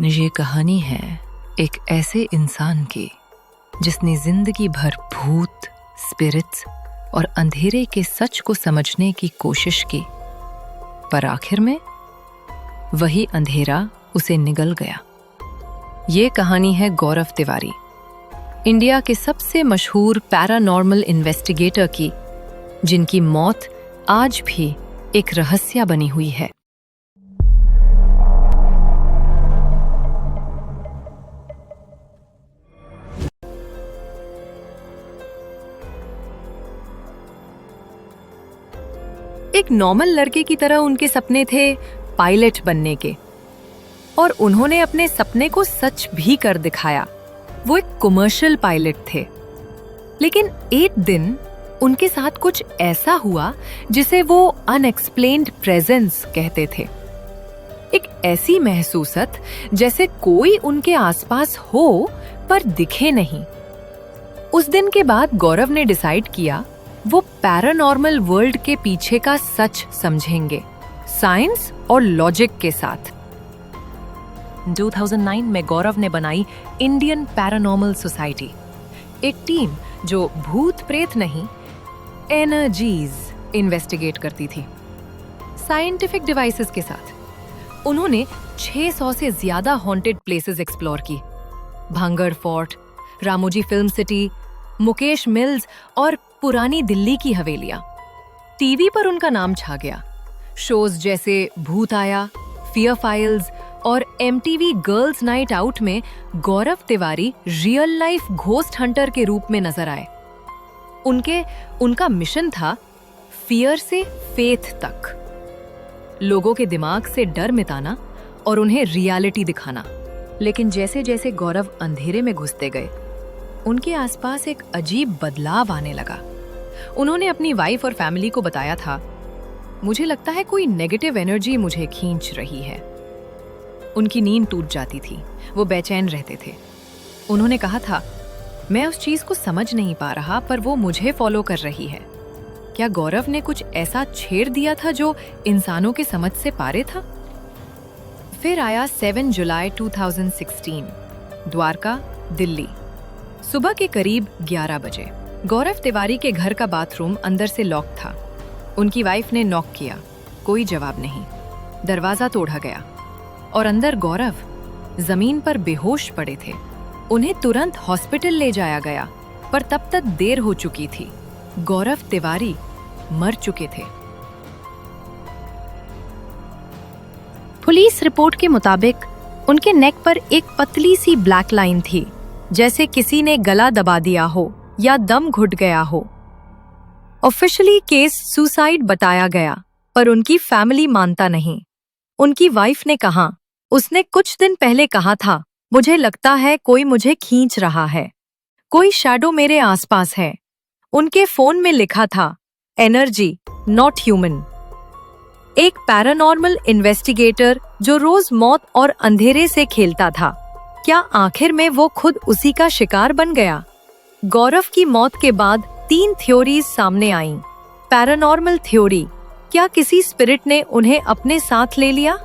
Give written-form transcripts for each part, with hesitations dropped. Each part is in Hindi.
ये कहानी है एक ऐसे इंसान की जिसने जिंदगी भर भूत, स्पिरिट्स और अंधेरे के सच को समझने की कोशिश की, पर आखिर में वही अंधेरा उसे निगल गया। ये कहानी है गौरव तिवारी, इंडिया के सबसे मशहूर पैरानॉर्मल इन्वेस्टिगेटर की, जिनकी मौत आज भी एक रहस्य बनी हुई है। एक नॉर्मल लड़के की तरह उनके सपने थे पायलट बनने के, और उन्होंने अपने सपने को सच भी कर दिखाया। वो एक कमर्शियल पायलट थे। लेकिन एक दिन उनके साथ कुछ ऐसा हुआ जिसे वो अनएक्सप्लेन्ड प्रेजेंस कहते थे। एक ऐसी महसूसत जैसे कोई उनके आसपास हो पर दिखे नहीं। उस दिन के बाद गौरव ने डिसाइड किया वो पैरानॉर्मल वर्ल्ड के पीछे का सच समझेंगे, साइंस और लॉजिक के साथ। 2009 में गौरव ने बनाई इंडियन पैरानॉर्मल सोसाइटी, एक टीम जो भूत प्रेत नहीं, एनर्जीज इन्वेस्टिगेट करती थी, साइंटिफिक डिवाइसेस के साथ। उन्होंने 600 से ज्यादा हॉन्टेड प्लेसेस एक्सप्लोर की, Bhangarh fort, Ramoji film city, Mukesh mills और पुरानी दिल्ली की हवेलियां। टीवी पर उनका नाम छा गया। शोज जैसे भूत आया, फियर फाइल्स और MTV गर्ल्स नाइट आउट में Gaurav Tiwari real life ghost hunter के रूप में नजर आए। उनका मिशन था फियर से फेथ तक, लोगों के दिमाग से डर मिटाना और उन्हें रियलिटी दिखाना। लेकिन जैसे जैसे गौरव अंधेरे में घुसते गए, उनके आसपास एक अजीब बदलाव आने लगा। उन्होंने अपनी वाइफ और फैमिली को बताया था, मुझे लगता है कोई नेगेटिव एनर्जी मुझे खींच रही है। उनकी नींद टूट जाती थी, वो बेचैन रहते थे। उन्होंने कहा था, मैं उस चीज को समझ नहीं पा रहा, पर वो मुझे फॉलो कर रही है। क्या गौरव ने कुछ ऐसा छेड़ दिया था जो इंसानों के समझ से पारे था? फिर आया 7 जुलाई 2016, द्वारका, दिल्ली। सुबह के करीब 11 बजे गौरव तिवारी के घर का बाथरूम अंदर से लॉक था। उनकी वाइफ ने नॉक किया, कोई जवाब नहीं। दरवाजा तोड़ा गया और अंदर गौरव जमीन पर बेहोश पड़े थे। उन्हें तुरंत हॉस्पिटल ले जाया गया, पर तब तक देर हो चुकी थी। गौरव तिवारी मर चुके थे। पुलिस रिपोर्ट के मुताबिक उनके नेक पर एक पतली सी ब्लैक लाइन थी, जैसे किसी ने गला दबा दिया हो या दम घुट गया हो। ऑफिशियली केस सुसाइड बताया गया, पर उनकी फैमिली मानता नहीं। उनकी वाइफ ने कहा, उसने कुछ दिन पहले कहा था, मुझे लगता है कोई मुझे खींच रहा है, कोई शैडो मेरे आसपास है। उनके फोन में लिखा था, एनर्जी नॉट ह्यूमन। एक पैरानॉर्मल इन्वेस्टिगेटर जो रोज मौत और अंधेरे से खेलता था, क्या आखिर में वो खुद उसी का शिकार बन गया? गौरव की मौत के बाद 3 थ्योरीज सामने आईं। पैरानॉर्मल थ्योरी, क्या किसी स्पिरिट ने उन्हें अपने साथ ले लिया?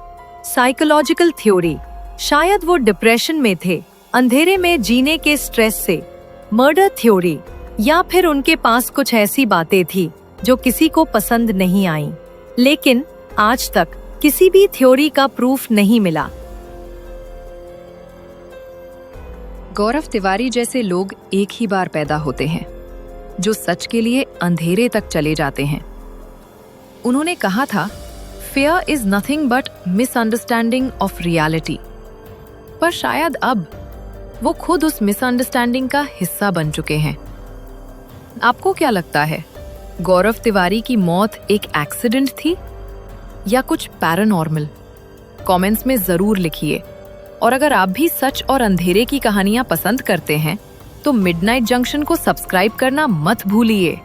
साइकोलॉजिकल थ्योरी, शायद वो डिप्रेशन में थे, अंधेरे में जीने के स्ट्रेस से। मर्डर थ्योरी, या फिर उनके पास कुछ ऐसी बातें थी जो किसी को पसंद नहीं आईं। लेकिन आज तक किसी भी थ्योरी का प्रूफ नहीं मिला। गौरव तिवारी जैसे लोग एक ही बार पैदा होते हैं, जो सच के लिए अंधेरे तक चले जाते हैं। उन्होंने कहा था, fear is nothing but misunderstanding of reality। पर शायद अब वो खुद उस मिसअंडरस्टैंडिंग का हिस्सा बन चुके हैं। आपको क्या लगता है, गौरव तिवारी की मौत एक एक्सीडेंट थी या कुछ पैरानॉर्मल? कमेंट्स में जरूर लिखिए। और अगर आप भी सच और अंधेरे की कहानियां पसंद करते हैं, तो मिडनाइट जंक्शन को सब्सक्राइब करना मत भूलिए।